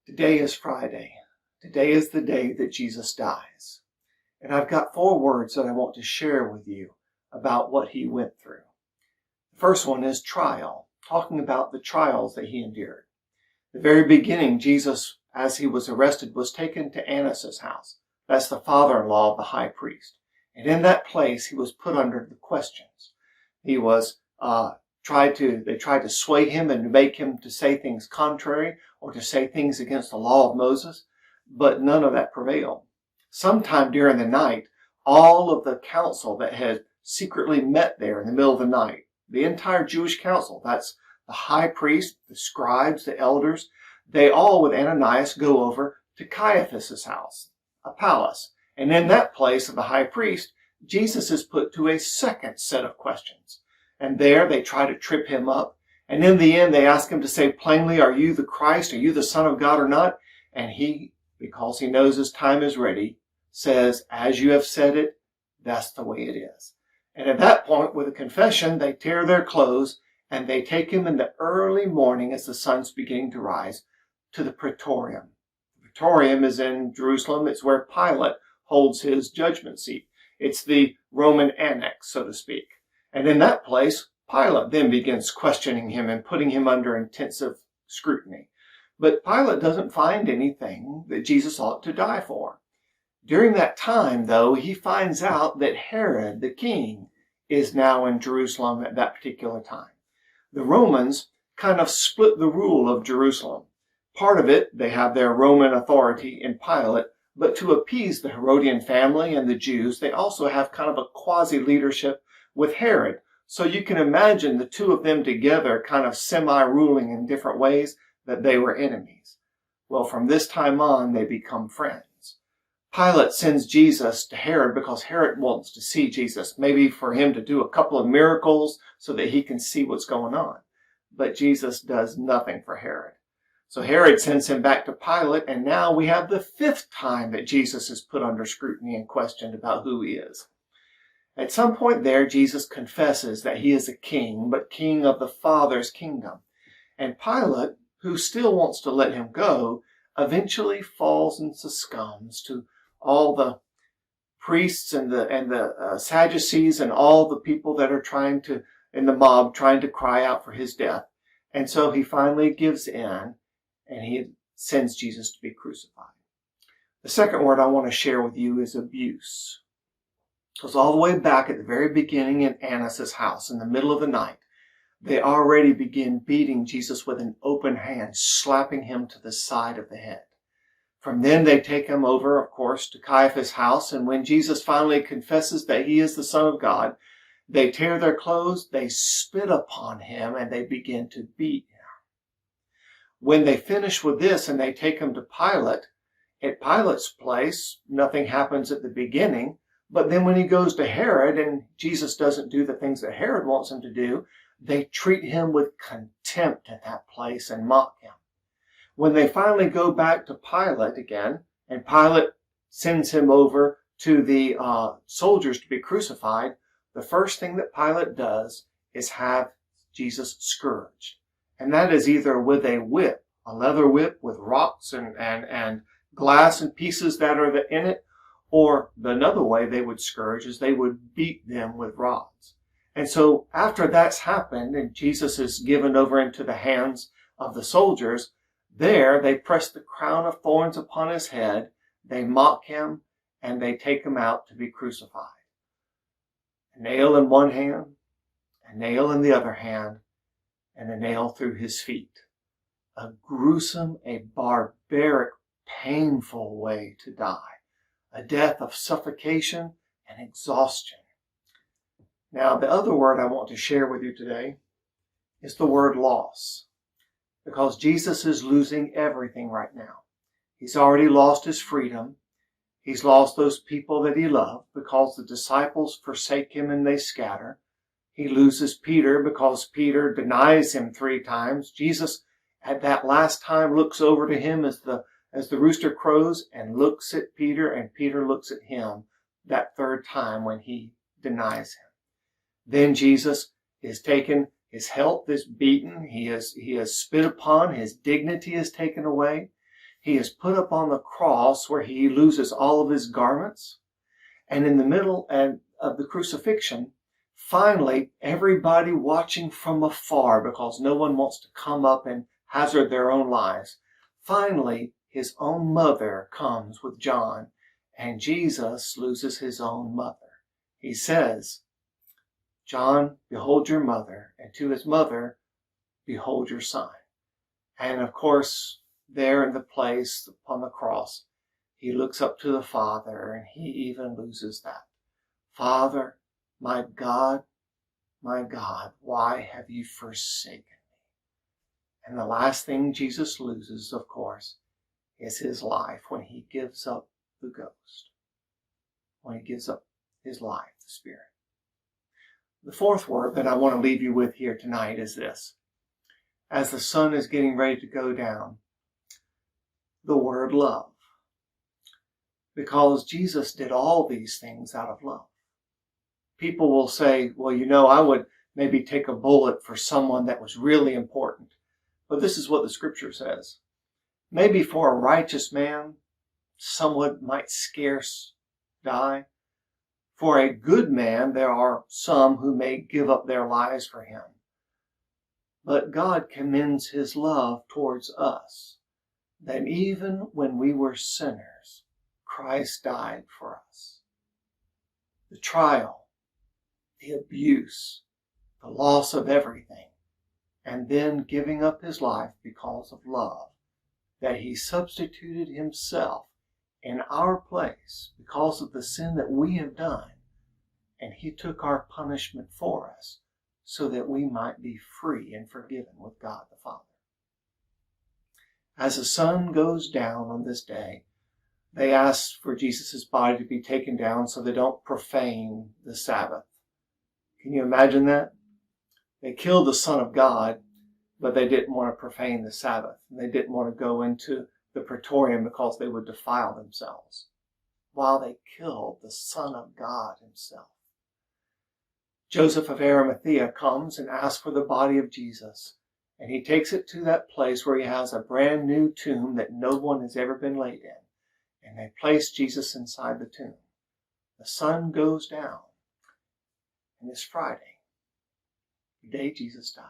Today is Friday. Today is the day that Jesus dies. And I've got 4 words that I want to share with you about what he went through. The first one is trial, talking about the trials that he endured. The very beginning, Jesus, as he was arrested, was taken to Annas' house. That's the father-in-law of the high priest. And in that place, he was put under the questions. He was they tried to sway him and to make him to say things contrary or to say things against the law of Moses, but none of that prevailed. Sometime during the night, all of the council that had secretly met there in the middle of the night, the entire Jewish council, that's the high priest, the scribes, the elders, they all with Ananias go over to Caiaphas' house, a palace. And in that place of the high priest, Jesus is put to a second set of questions. And there they try to trip him up. And in the end, they ask him to say plainly, are you the Christ? Are you the Son of God or not? And he, because he knows his time is ready, says, as you have said it, that's the way it is. And at that point, with a confession, they tear their clothes and they take him in the early morning as the sun's beginning to rise to the Praetorium. The Praetorium is in Jerusalem. It's where Pilate holds his judgment seat. It's the Roman annex, so to speak. And in that place, Pilate then begins questioning him and putting him under intensive scrutiny. But Pilate doesn't find anything that Jesus ought to die for. During that time, though, he finds out that Herod, the king, is now in Jerusalem at that particular time. The Romans kind of split the rule of Jerusalem. Part of it, they have their Roman authority in Pilate, but to appease the Herodian family and the Jews, they also have kind of a quasi-leadership with Herod. So you can imagine the two of them together kind of semi-ruling in different ways, that they were enemies. Well, from this time on, they become friends. Pilate sends Jesus to Herod because Herod wants to see Jesus, maybe for him to do a couple of miracles so that he can see what's going on. But Jesus does nothing for Herod. So Herod sends him back to Pilate, and now we have the 5th time that Jesus is put under scrutiny and questioned about who he is. At some point there, Jesus confesses that he is a king, but king of the Father's kingdom. And Pilate, who still wants to let him go, eventually falls and succumbs to all the priests and the Sadducees and all the people that are in the mob, trying to cry out for his death. And so he finally gives in, and he sends Jesus to be crucified. The second word I want to share with you is abuse. Because all the way back at the very beginning in Annas' house, in the middle of the night, they already begin beating Jesus with an open hand, slapping him to the side of the head. From then they take him over, of course, to Caiaphas' house, and when Jesus finally confesses that he is the Son of God, they tear their clothes, they spit upon him, and they begin to beat him. When they finish with this and they take him to Pilate, at Pilate's place, nothing happens at the beginning, but then when he goes to Herod and Jesus doesn't do the things that Herod wants him to do, they treat him with contempt at that place and mock him. When they finally go back to Pilate again, and Pilate sends him over to the soldiers to be crucified, the first thing that Pilate does is have Jesus scourged. And that is either with a whip, a leather whip with rocks and glass and pieces that are in it, or another way they would scourge is they would beat them with rods. And so after that's happened and Jesus is given over into the hands of the soldiers, there they press the crown of thorns upon his head, they mock him, and they take him out to be crucified. A nail in one hand, a nail in the other hand, and a nail through his feet. A gruesome, a barbaric, painful way to die. A death of suffocation and exhaustion. Now, the other word I want to share with you today is the word loss. Because Jesus is losing everything right now. He's already lost his freedom. He's lost those people that he loved because the disciples forsake him and they scatter. He loses Peter because Peter denies him 3 times. Jesus, at that last time, looks over to him as the rooster crows and looks at Peter, and Peter looks at him that 3rd time when he denies him. Then Jesus is taken, his health is beaten, he is spit upon, his dignity is taken away. He is put up on the cross where he loses all of his garments. And in the middle of the crucifixion, finally, everybody watching from afar, because no one wants to come up and hazard their own lives, finally, his own mother comes with John, and Jesus loses his own mother. He says, "John, behold your mother," and to his mother, "Behold your son." And of course, there in the place upon the cross, he looks up to the Father, and he even loses that. "Father, my God, why have you forsaken me?" And the last thing Jesus loses, of course, is his life when he gives up the ghost. When he gives up his life, the Spirit. The fourth word that I want to leave you with here tonight is this. As the sun is getting ready to go down, the word love. Because Jesus did all these things out of love. People will say, well, I would maybe take a bullet for someone that was really important. But this is what the scripture says. Maybe for a righteous man, someone might scarce die. For a good man, there are some who may give up their lives for him. But God commends his love towards us, that even when we were sinners, Christ died for us. The trial, the abuse, the loss of everything, and then giving up his life because of love, that he substituted himself in our place because of the sin that we have done, and he took our punishment for us so that we might be free and forgiven with God the Father. As the sun goes down on this day, they ask for Jesus' body to be taken down so they don't profane the Sabbath. Can you imagine that? They killed the Son of God, but they didn't want to profane the Sabbath. And they didn't want to go into the praetorium because they would defile themselves, while they killed the Son of God himself. Joseph of Arimathea comes and asks for the body of Jesus, and he takes it to that place where he has a brand new tomb that no one has ever been laid in, and they place Jesus inside the tomb. The sun goes down, and it's Friday, the day Jesus died.